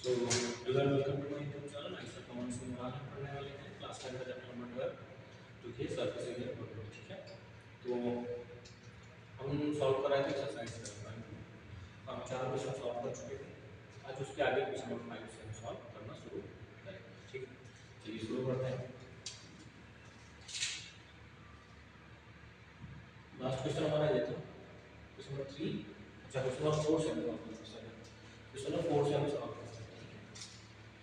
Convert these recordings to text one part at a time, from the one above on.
So, hello and welcome to my YouTube channel. Myself Aman Singh. आज हम पढ़ने वाले हैं क्लास 10 का चैप्टर नंबर 12 जो कि सरफेस एरिया प्रॉब्लम, ठीक है। तो हम सॉल्व कर रहे थे एक्सरसाइज 7.2। हम 4 क्वेश्चन सॉल्व कर चुके थे। आज उसके आगे क्वेश्चन नंबर 5 से हम सॉल्व करना शुरू करेंगे, ठीक है। चलिए शुरू करते हैं। लास्ट क्वेश्चन हमारा ये था, क्वेश्चन नंबर 3। अच्छा, क्वेश्चन नंबर 4 से हम सॉल्व करेंगे। क्वेश्चन नंबर 4 से हम सॉल्व करेंगे, ठीक है।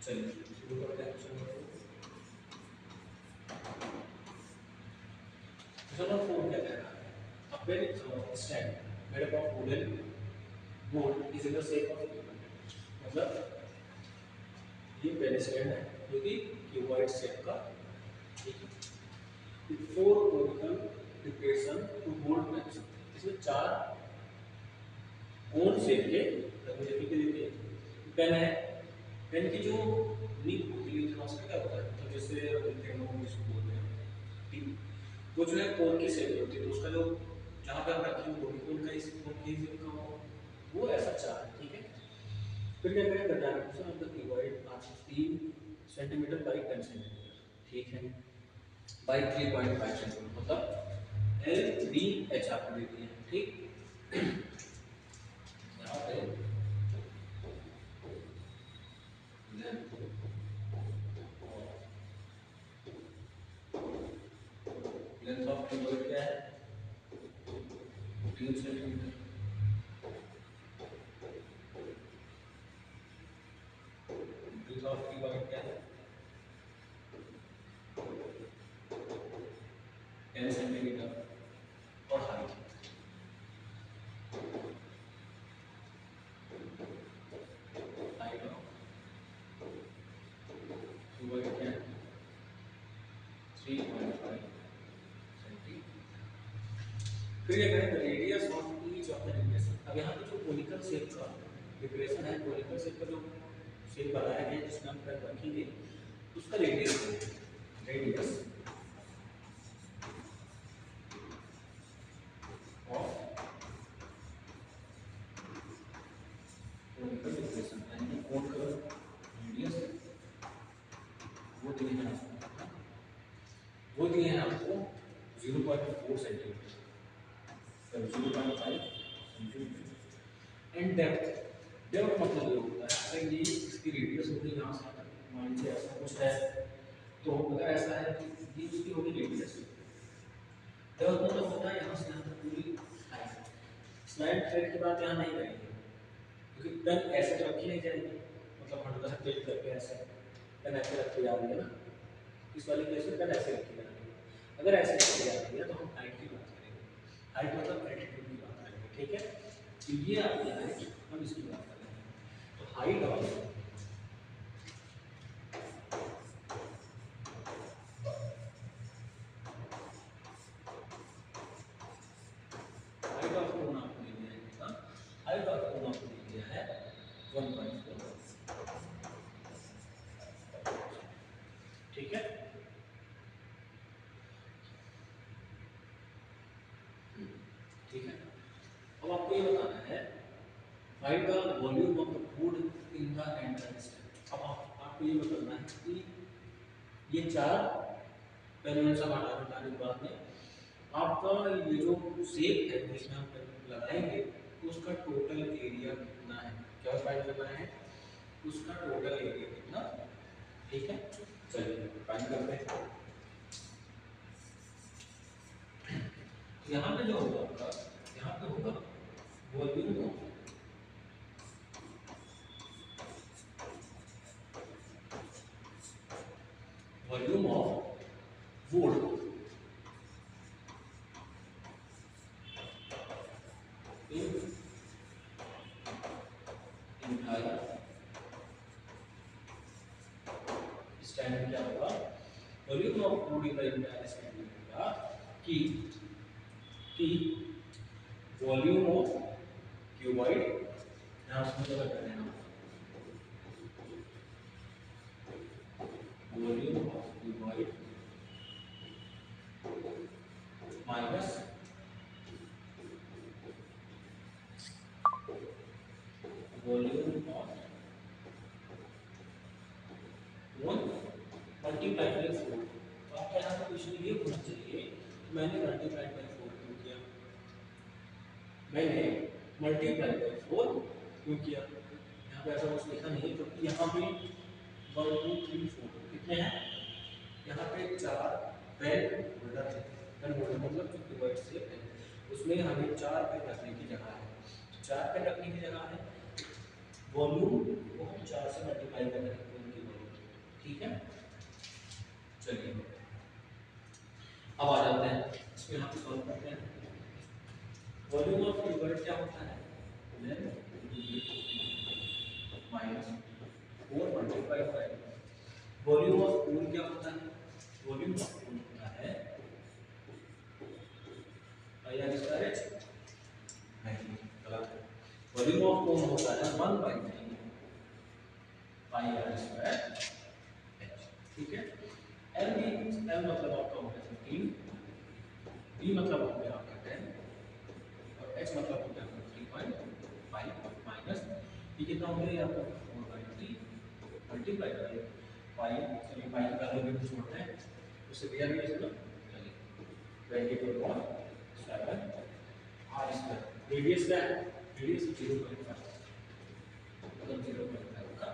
चलिए शुरू करते हैं क्वेश्चन नंबर 4। क्वेश्चन नंबर 4 क्या कह रहा है? A pen stand made up of wooden board is in the shape of cuboid। मतलब ये पेन स्टैंड है जो कि क्यूबॉइड शेप का, ठीक है। with 4 conical depression to hold pens। इसमें 4 कोन शेप के पेन है। पेन की जो निक होती है उसका क्या होता है, तो जैसे हम इसको बोलते हैं टिप, वो जो है कोन की शेप होती है। तो उसका जो जहाँ पे हम रखेंगे वो भी कोन का इस कोन की शेप का हो, वो ऐसा 4, ठीक है। फिर क्या करें, the dimension of the cuboid are 15 centimetre by 10 centimetre, ठीक है, बाई 3.5 सेंटीमीटर। मतलब एल डी एच आपको दे दिए हैं, ठीक। यहाँ पे लेंथ ऑफ क्यूबॉइड क्या है, 15 सेंटीमीटर। ब्रीथ ऑफ क्यूबॉइड क्या है, 10 सेंटीमीटर। और हाइट ऑफ क्यूबॉइड क्या है, 3.5 सेंटीमीटर। फिर ये करें radius of each of the depression. अब यहाँ पे जो कोनिकल शेप का डिप्रेशन है, कोनिकल शेप का जो शेप बनाया गया जिसमें हम पेन रखेंगे उसका रेडियस है, रेडियस ऑफ कोनिकल डिप्रेशन, यानी कोन का रेडियस वो दिए हैं आपको, वो दिए हैं आपको 0.4 centimetre, 0.5 centimetre. And depth, depth मतलब ये होता है अगर ये इसकी रेडियस होगी यहाँ से मान लीजिए ऐसा कुछ है, तो अगर ऐसा है तो ये उसकी होगी रेडियस। डेप्थ मतलब होता है यहाँ से यहाँ तक पूरी हाइट। स्लाइड थ्रेड की बात यहाँ नहीं करेंगे क्योंकि पेन ऐसे तो रखी नहीं जाएगी, मतलब हल्का सा टिल्ट करके ऐसे पेन ऐसे रखी जा रही है ना, इस वाली केस में पेन ऐसे रखी जा रही है। अगर ऐसे रखी जा रही है तो हम हाइट की बात करेंगे, हाइट मतलब एल्टीट्यूड की बात करेंगे, ठीक है। तो ये आपकी हाइट, हम इसकी बात कर रहे हैं। तो हाइट ऑफ कोन आपको दे दिया है कितना, हाइट ऑफ कोन आपको दे दिया है 1.4, ठीक है। ठीक है, अब आपको ये बताना है find the volume of the food in the enter step. अब आपको ये बताना है कि ये 4 पेन सब हटाने के बाद में आपका ये जो शेप है जिसमें हम पेन लगाएंगे उसका टोटल एरिया कितना है, क्या फाइंड करना है, उसका टोटल एरिया कितना, ठीक है। चलिए फाइंड करते हैं। यहाँ पे जो होगा आपका, यहाँ पे होगा volume of would entire stand क्या होगा, volume of food in the entire stand होगा कि वॉल्यूम ऑफ क्यूबॉइड, यहाँ उसमें क्या कर रहे हैं volume of cuboid minus volume of multiply by 4, तो आपका यहाँ पर क्वेश्चन ये होना चाहिए, मैंने मल्टीप्लाई बाई 4 क्यों किया, मैंने मल्टीप्लाई बाई 4 क्यों किया। यहाँ पे ऐसा कुछ लिखा नहीं है, क्योंकि यहाँ पे 1 2 3 4 कितने हैं, यहाँ पे 4 पेन होल्डर है, पेन होल्डर मतलब जो डिवाइड से पेन, उसमें हमें 4 पेन रखने की जगह है, 4 पेन रखने की जगह है, वॉल्यूम को हम 4 से मल्टीप्लाई कर रहे हैं उनकी वॉल्यूम, ठीक है। चलिए अब आ जाते हैं इसको यहाँ पे सॉल्व करते हैं। वॉल्यूम ऑफ क्यूबॉइड क्या होता है, minus 4 multiply 5। Volume of cool क्या होता है, वॉल्यूम ऑफ कूल होता है आर स्क्वायर एच, नहीं गलत है, वॉल्यूम ऑफ कूल होता है 1/3 पाई आर स्क्वायर एच, ठीक है। एल मतलब आपका हो गया 15, बी मतलब हो गया आपका 10 और एच मतलब हो गया 3.5 माइनस ये कितना हो गया आपका 4/3 मल्टीप्लाई करें पाई, चलिए पाई का वैल्यू भी छोड़ते हैं, उससे दिया भी इसमें, चलिए 24.7 आर स्क्वायर, रेडियस क्या है, रेडियस 0.5 मतलब 0.5 का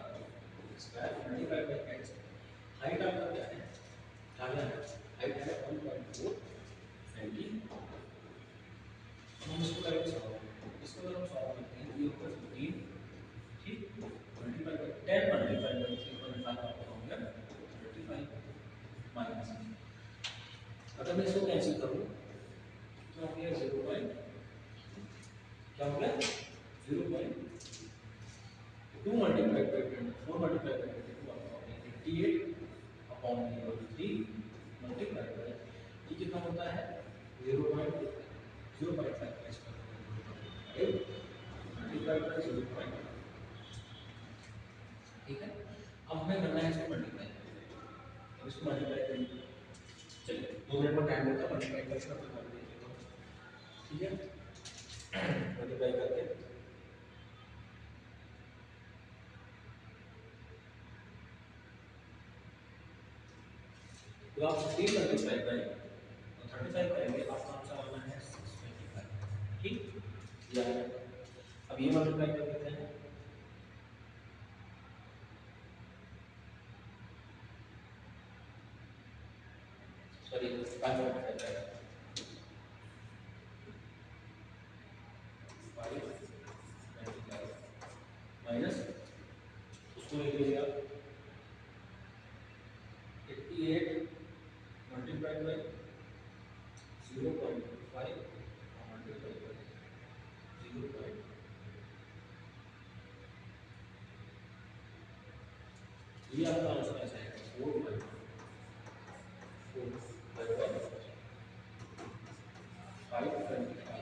square multiply by H. Height आपका क्या है, हाइट है 1.4 सेंटीमीटर। हम इसको करेंगे सॉल्व, इसको अगर हम सॉल्व करते हैं ये होगा 15, ठीक, मल्टीप्लाई बाय 10 मल्टीप्लाई बाय 3.5 आपका हो गया 35 माइनस, अगर मैं इसको कैंसिल करूं तो हो गया 0. क्या हो गया 0.2 मल्टीप्लाई बाय 4 मल्टीप्लाई बाय 2 आपका हो गया 88 अपॉन 3 मल्टीप्लाई बाय ये कितना होता है 0.05 मल्टीप्लाई बाय 0. ठीक है, अब हमें करना है इसको मल्टीप्लाई, अब इसको मल्टीप्लाई करेंगे, चलिए 2 मिनट में टाइम होता है मल्टीप्लाई करके अपने कर देंगे, ठीक है। मल्टीप्लाई करके तो आप 16 मल्टीप्लाई बाय 35 करेंगे, आपका आंसर आना है 625, ठीक। या अब ये मल्टीप्लाई कर देते हैं, सॉरी 5 मल्टीप्लाई करें 5 मल्टीप्लाई माइनस उसको ले लीजिए आप 88 मल्टीप्लाई बाय 0.5 मल्टीप्लाई बाय 0. ये आपका आंसर ऐसा है 4/4 525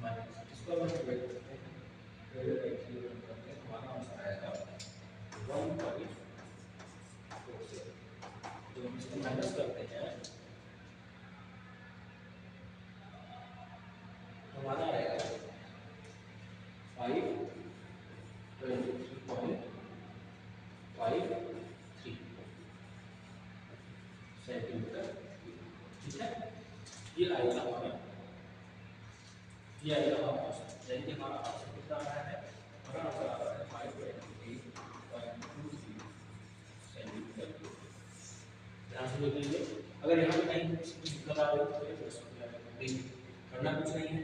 माइनस इसको हम डिवाइड करते हैं, डिवाइड बाय 0 करते हैं, हमारा आंसर आएगा 1.47। तो हम इसको माइनस करते हैं, हमारा आएगा 523.53 सेंटीमीटर, ठीक है। ये आएगा हमारा, ये आएगा हमारा आंसर, यानी कि हमारा आंसर कितना आ रहा है, हमारा आंसर आ रहा है 523.23 सेंटीमीटर। ध्यान से देख लीजिए, अगर यहाँ पे कहीं दिक्कत आ रही है तो नहीं करना कुछ नहीं है,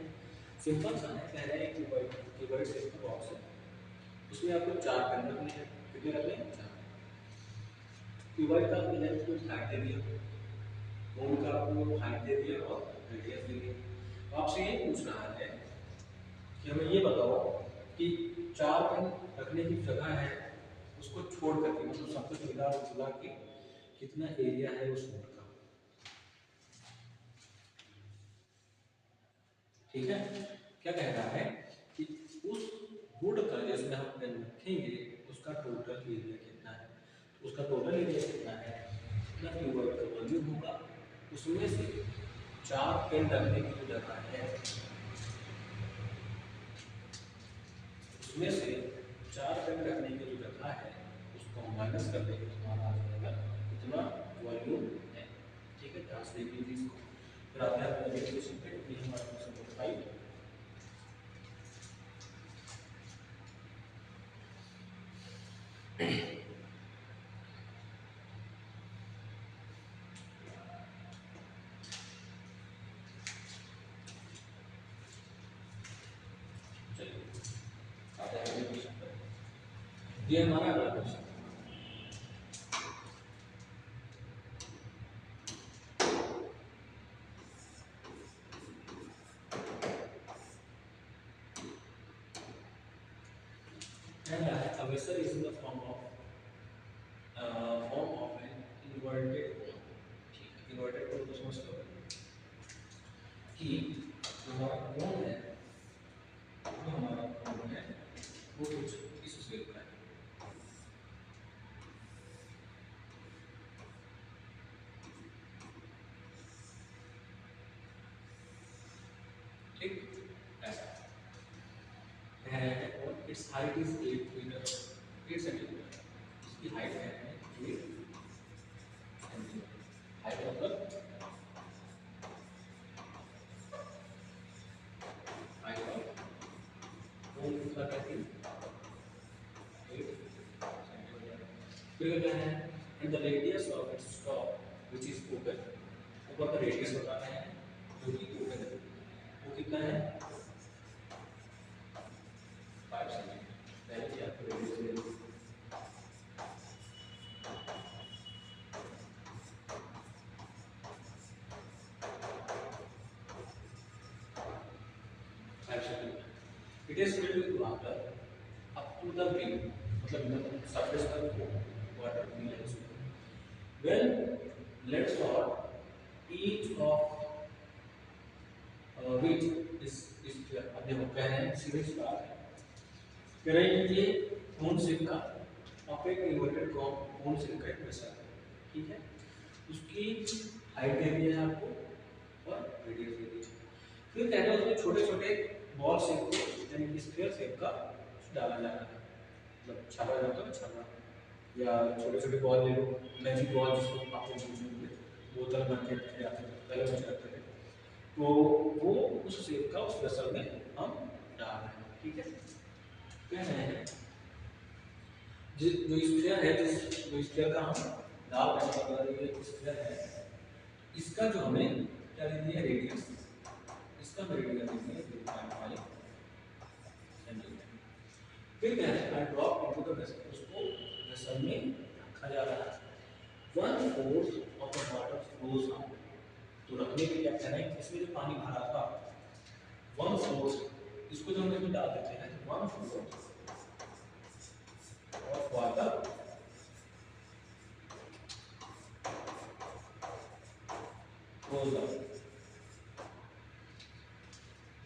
सिंपल सा है, कह रहे हैं क्यूबॉइड शेप का बॉक्स है, उसमें आपको 4 पेन रखने हैं, कितने रखने हैं 4। क्यूबॉइड का आपको लेंथ को हाइट दे दिया, कोन का आपको हाइट दे दिया और रेडियस दे दिया, तो आपसे ये पूछ रहा है कि हमें ये बताओ कि 4 पेन रखने की जगह है उसको छोड़ करके, मतलब सब कुछ मिला के कितना एरिया है उस वुड का, ठीक है। क्या कह रहा है कि उस वुड का जिसमें हम पेन रखेंगे उसका टोटल एरिया कितना है, उसका टोटल एरिया कितना है, कितना क्यूबॉइड का वॉल्यूम होगा, उसमें से 4 पेन रखने की जो जगह है उसमें से 4 पेन रखने की जो जगह है उसको माइनस कर देंगे, हमारा आ जाएगा कितना वॉल्यूम है। ठीक है, ध्यान से देख लीजिए इसको। फिर आते हैं अपने डेरिवेशन पे। ये हमारा क्वेश्चन नंबर 5। ये हमारा अगला question. A vessel is in the form of an inverted cone. ठीक है, inverted cone को समझते हो कि जो हमारा कोन है, वो कुछ इस शेप का है। ठीक, ऐसा है। और it's height is 8 metre 8 centimetre. इसकी हाइट है 8 सेंटीमीटर। हाइट मतलब हाइट ऑफ कोन कितना कहती है 8 सेंटीमीटर। फिर क्या है, and the radius of it's top which is open. ऊपर का रेडियस बताना है जो कि ओपन है, वो कितना है 5 सेंटीमीटर। पहले क्या आपको रेडियस ले लो। It is filled with water up to the brim, मतलब surface तक water मिला है उसमें। Well, let's sort each of which is अब देखो कह रहे हैं सीरीज बात है, कह रहे हैं कि कौन से का ऑपेक इन्वर्टेड कौन से का एक वेसल है। ठीक है, उसकी हाइट दे दी है आपको और रेडियस दे दी है। फिर कह रहे हैं उसमें छोटे छोटे बॉल शेप के यानी स्फीयर शेप का डाला जा रहा है, मतलब छापा जाता है छापा, या छोटे छोटे बॉल ले लो, मैजिक बॉल जिसको आप बोतल बन के रखे जाते थे पहले बच्चे रखते थे, तो वो उस शेप का उस वेसल में हम डाल रहे हैं। ठीक है, कह रहे हैं जो स्फीयर है, जो स्फीयर का हम डाल रहे हैं, अगर ये स्फीयर है, इसका जो हमें क्या दे दिया रेडियस, इसका हम रेडियस दे दिया 0.5 सेंटीमीटर। फिर क्या है, आई ड्रॉप इनटू द वेसल, उसको वेसल में रखा जा रहा है। 1/4 of the water flows out, तो रखने के लिए क्या कह रहे हैं, इसमें जो पानी भरा था 1/4, इसको जब हम इसमें डाल देते हैं तो 1/4 ऑफ वाटर फ्लोज आउट।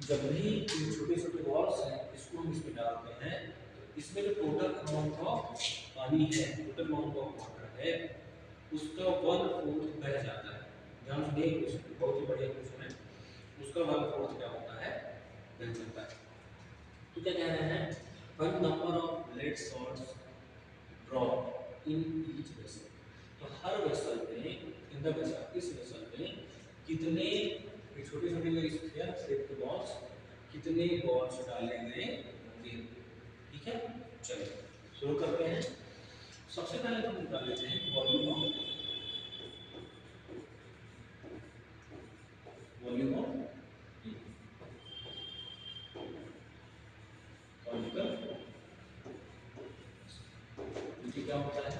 जब भी इन छोटे छोटे बॉल्स हैं इसको हम इसमें डालते हैं, तो इसमें जो टोटल अमाउंट ऑफ पानी है, टोटल अमाउंट ऑफ वाटर है, उसका 1/4 बह जाता है। ध्यान से देखिए, क्वेश्चन बहुत ही बढ़िया क्वेश्चन है, उसका 1/4 क्या होता है, बह जाता है। तो क्या कह रहे हैं, one number of lead salts drop in each vessel, तो हर वेसल में, इन द वेसल, इस वेसल में कितने छोटे छोटे जो स्फीयर शेप के बॉल्स, कितने बॉल्स डाले गए होंगे। ठीक है, चलिए शुरू करते हैं। सबसे पहले तो हम निकाल लेते हैं वॉल्यूम ऑफ कॉनिकल, जो क्या होता है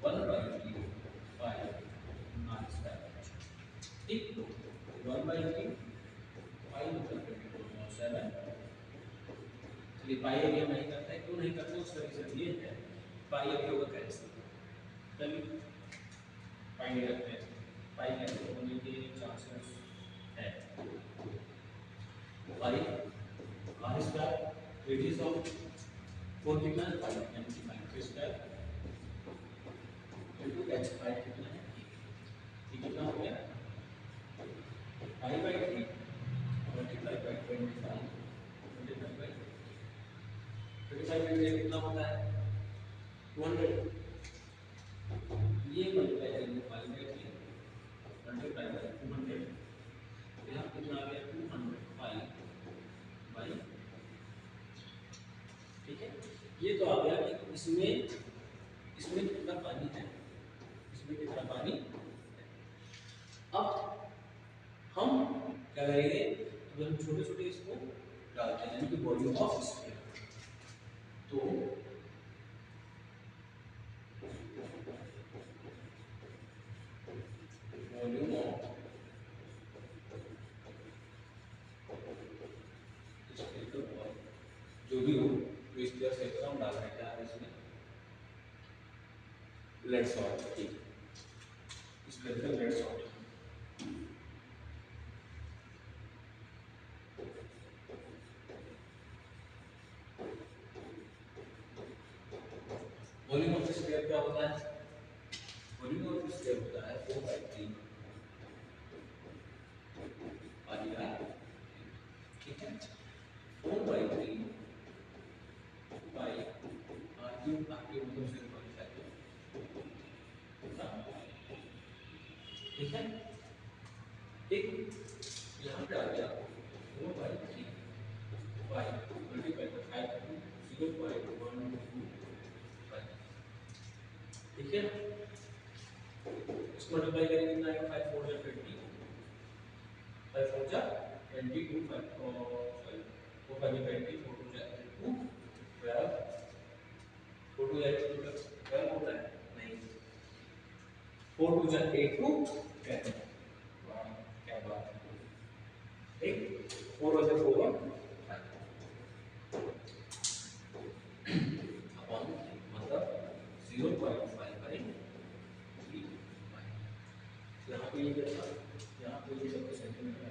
1/3 पाई r स्क्वायर। ठीक, 1/3 पाई मतलब 7। चलिए पाई अभी हम नहीं करते हैं, क्यों नहीं करते उसका रीजन ये है, पाई अभी होगा कैंसिल, चलिए पाई नहीं रखते हैं, पाई कैंसिल होने के चांसेस है। पाई r square, radius of cone कितना है 5 यानी कि 5 स्क्वायर इनटू h पाई कितना है, ये कितना हो गया पाई/3 मल्टीप्लाई बाय 25 मल्टीप्लाई बाय 25 में कितना होता है 200, ये मल्टीप्लाई करेंगे मल्टीप्लाई बाय 200, तो यहाँ कितना आ गया 200 पाई बाई, ठीक है। ये तो आ गया कि इसमें कितना पानी है, इसमें कितना पानी है। अब हम क्या करेंगे, तो हम छोटे छोटे इसको डालते हैं, यानी कि वॉल्यूम ऑफ स्फीयर। तो वॉल्यूम ऑफ स्फीयरिकल बॉल जो भी हो, तो इस तरह से हम डाल रहे हैं क्या इसमें, लेड सॉल्ट, ठीक, spherical lead salt. Volume of sphere क्या होता है, वॉल्यूम ऑफ स्फीयर होता है 4/3 पानी का, ठीक है, 4/3 पाई आर क्यू मतलब 0.5, ठीक है। एक यहाँ पे आ गया 4/3 पाई मल्टीप्लाई बाय 5 0.125, ठीक है। इसको मल्टीप्लाई करेंगे कितना आएगा, 5 4 जा 20, 5 4 जा 22, 5 4 5 जा 20, 4 2 जा 2 12, 4 2 जा 12 होता है नहीं, 4 2 जा 8 2 10, क्या बात है, ठीक, 4 1 जा 4 1 अपॉन मतलब 0.5/3, यहाँ पे ये कैसा, यहाँ पे ये सबको सेंटीमीटर,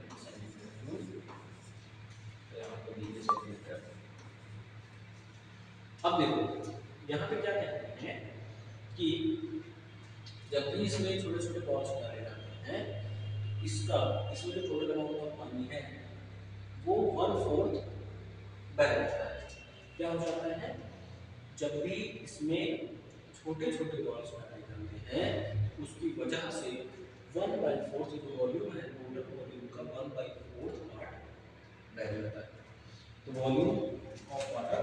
यहाँ पे ये सेंटीमीटर। अब देखो यहाँ पे क्या कहते हैं कि जब भी इसमें छोटे छोटे बॉल्स डाले जाते हैं, इसमें जो टोटल अमाउंट ऑफ पानी है वो 1/4 बह जाता है। क्या हो जाता है, जब भी इसमें छोटे छोटे बॉल्स डाले जाते हैं उसकी वजह से 1/4 जो वॉल्यूम है, टोटल वॉल्यूम का 1/4 पार्ट बह जाता है। तो volume of water,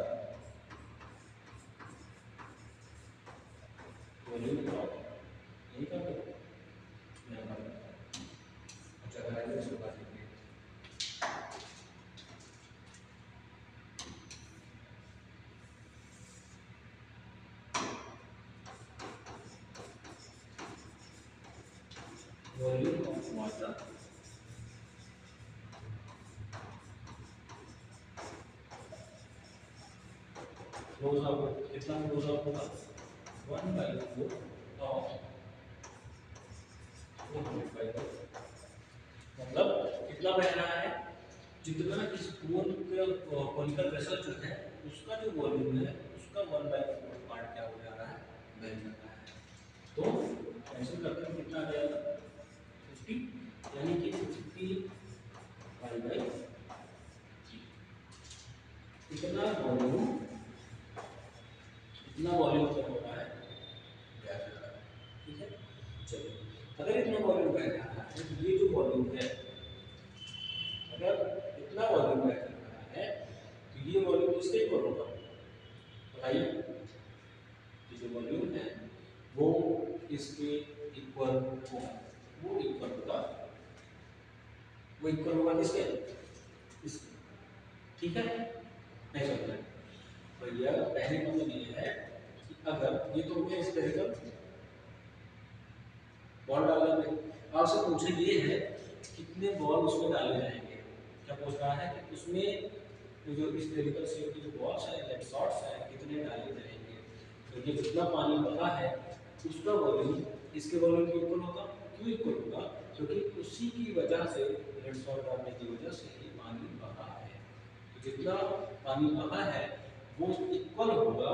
volume of, यही कर दो, अच्छा कराइए इसको काट दीजिए, volume of water flows out, कितना फ्लोज आउट होगा 1/4 ऑफ 400, मतलब कितना बह रहा है, जितना इस कोन का कॉनिकल वेसल जो है उसका जो वॉल्यूम है उसका 1/4 पार्ट क्या हो जा रहा है, बह जाता है। तो ऐसे करके कितना आ जाएगा 50, यानी कि 50 पाई/3, इतना वॉल्यूम क्या हो रहा है, बह रहा है, ठीक है। चलो अगर इतना वॉल्यूम बह रहा है तो ये जो वॉल्यूम है, अगर इतना वॉल्यूम बह रहा है तो ये वॉल्यूम किसके इक्वल होगा, बताइए, ये जो वॉल्यूम है वो इसके इक्वल होगा, वो इक्वल होगा, वो इक्वल होगा किसके, इसके, ठीक है, नहीं समझ रहे भैया। पहले मतलब ये है कि अगर ये तो मैं स्फेरिकल बॉल डालने में आपसे पूछे ये है कितने बॉल उसमें डाले जाएंगे, क्या पूछ रहा है कि उसमें जो स्फेरिकल शेप की जो बॉल्स हैं, लेड शॉट्स हैं, कितने डाले जाएंगे। तो ये जितना पानी बहा है उसका वॉल्यूम इसके वॉल्यूम के इक्वल होगा, क्यों इक्वल होगा, क्योंकि उसी की वजह से, लेड शॉट डालने की वजह से ही पानी बहा है। तो जितना पानी बहा है वो इक्वल होगा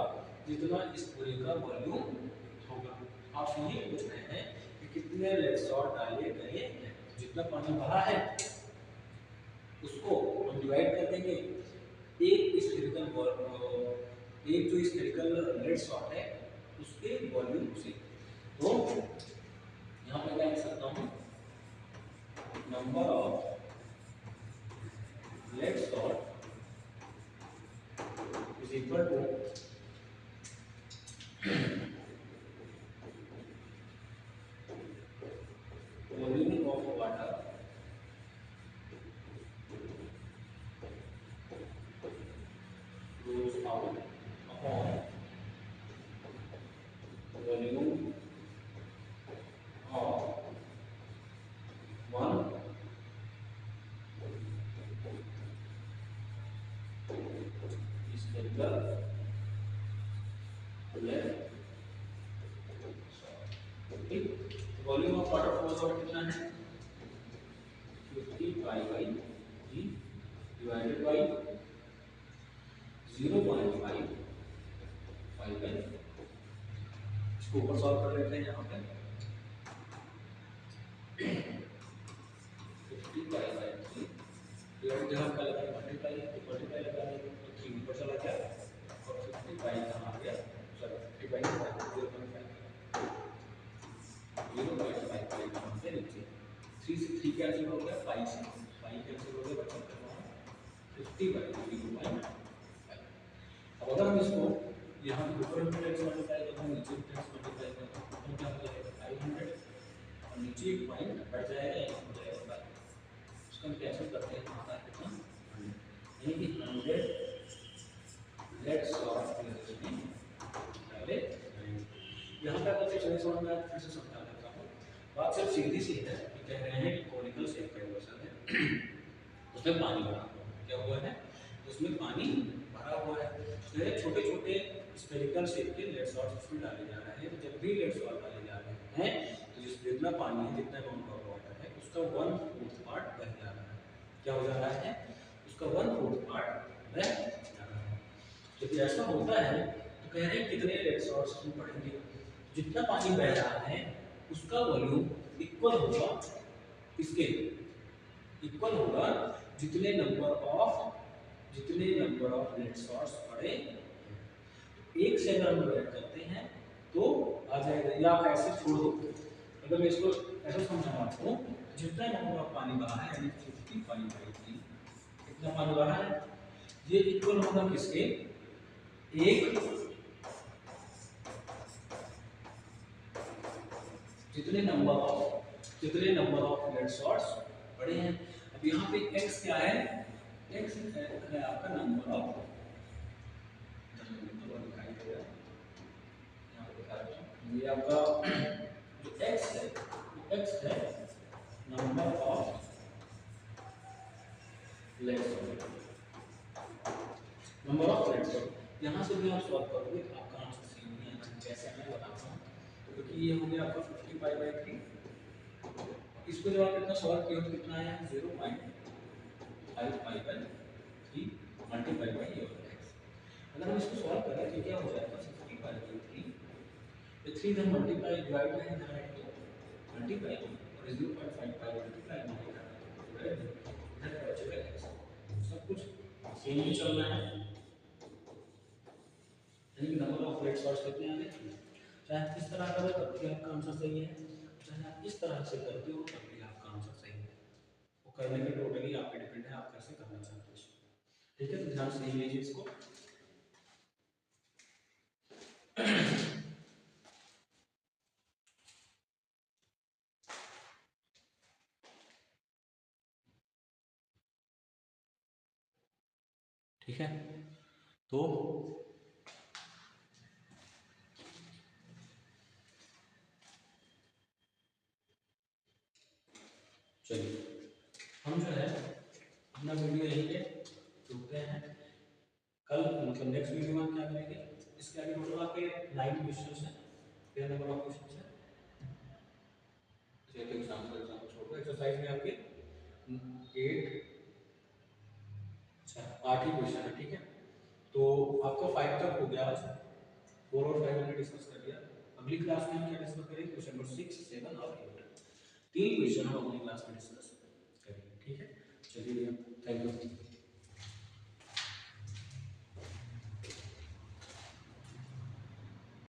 जितना इस पूरे का वॉल्यूम होगा। आप ये पूछ रहे हैं कि कितने लेड शॉट डाले गए हैं, जितना पानी बहा है उसको हम डिवाइड कर देंगे एक स्फेरिकल बॉल, एक जो स्फेरिकल लेड शॉट है उसके वॉल्यूम से। तो यहाँ पे क्या लिख सकता हूँ number of lead shot is equal to volume of water goes out upon volume of one spherical left. Volume of water flows out कितना है 50 pi by G divided by 0.5 pi by इसको ऊपर सॉल्व कर लेते हैं यहाँ पे 50 pi by 3 divide जहाँ का लगा मल्टीप्लाई मल्टीप्लाई लगा तो 3 ऊपर चला गया और 50 पाई कहाँ आ गया सॉरी 50 पाई 0.5 पाई कहाँ से नीचे 3 से 3 कैंसिल हो गया 5 से 5 कैंसिल हो गया बचा कितना 50 बाई 0.5। अब अगर हम इसको यहाँ पे ऊपर में टेक्स मल्टीप्लाई करते हैं नीचे भी टेक्स मल्टीप्लाई करते हैं तो क्या हो जाएगा 500 और नीचे एक पॉइंट बढ़ जाएगा एक हो जाएगा 5 उसको हम कैंसिल करते हैं यहाँ पर कितना यानी कि 100 लेट्स सॉल्व पहले यहाँ तक आपको चलिए समझ में फिर से समझा देता हूँ। बात सिर्फ सीधी सी है कि कह रहे हैं कि कॉनिकल शेप का यूनिवर्सल है उसमें पानी भरा हुआ है क्या हुआ है उसमें पानी भरा हुआ है तो छोटे छोटे स्फेरिकल शेप के लेड सॉल्ट उसमें डाले जा रहे हैं तो जब भी लेड सॉल्ट डाले जा रहे हैं तो जिस जितना पानी है जितना अमाउंट ऑफ वाटर है उसका 1/4 पार्ट बह जा रहा है क्या हो जा रहा है उसका 1/4 पार्ट बह जा रहा है। जब ऐसा होता है तो कह रहे हैं कितने लेड सॉल्ट्स में पड़ेंगे जितना पानी बह रहा है उसका वॉल्यूम इक्वल होगा इसके इक्वल होगा जितने नंबर ऑफ लेड सॉल्ट्स पड़े एक से अगर हम डिवाइड करते हैं तो आ जाएगा या आप ऐसे छोड़ दो अगर मैं इसको ऐसा समझाऊं आपको जितना नंबर ऑफ पानी बहा है यानी 50/3 कितना पानी बहा है ये इक्वल होगा किसके एक जितने नंबर ऑफ लेड सॉल्ट्स पड़े हैं। अब यहाँ पे x क्या है x है आपका नंबर ऑफ ये आपका जो x है नंबर ऑफ लेड सॉल्ट यहाँ से भी आप सॉल्व करोगे तो आपका आंसर सेम ही आना चाहिए जैसे मैं बताता हूँ क्योंकि ये हो गया आपका 50/3 इसको जब आप इतना सॉल्व किया तो कितना आया 0.5 पाई बाई 3 मल्टीप्लाई बाई ये वाला x अगर हम इसको सॉल्व करें तो क्या हो जाएगा 50/3 ये 3 इधर मल्टीप्लाई डिवाइड में इधर है तो मल्टीप्लाई और 0.5 पाई मल्टीप्लाई में इधर बचेगा x सब कुछ सेम ही चल रहा है यानी नंबर ऑफ लेड सॉल्ट्स कितने आ गए चाहे आप इस तरह करो तब भी आपका आंसर सही है चाहे आप इस तरह से करते हो तब भी आपका आंसर सही है वो करने पे टोटली आप पे डिपेंड है आप कैसे करना चाहते हो ठीक है तो ध्यान से ही लीजिए इसको ठीक है तो चलिए हम जो है अपना वीडियो यहीं पे रुकते हैं कल मतलब नेक्स्ट वीडियो में क्या करेंगे इसके आगे टोटल आपके 9 क्वेश्चंस हैं कितने नंबर ऑफ क्वेश्चंस हैं चलिए एग्जांपल छोड़ दो एक्सरसाइज में आपके 8 अच्छा 8 ही क्वेश्चन है ठीक है तो आपका 5 तक हो गया आज 4 और 5 हमने डिस्कस कर लिया अगली क्लास में हम क्या डिस्कस करेंगे क्वेश्चन नंबर 6 7 और 8 तीन क्वेश्चन हम अगली क्लास में डिस्कस करेंगे ठीक है चलिए थैंक यू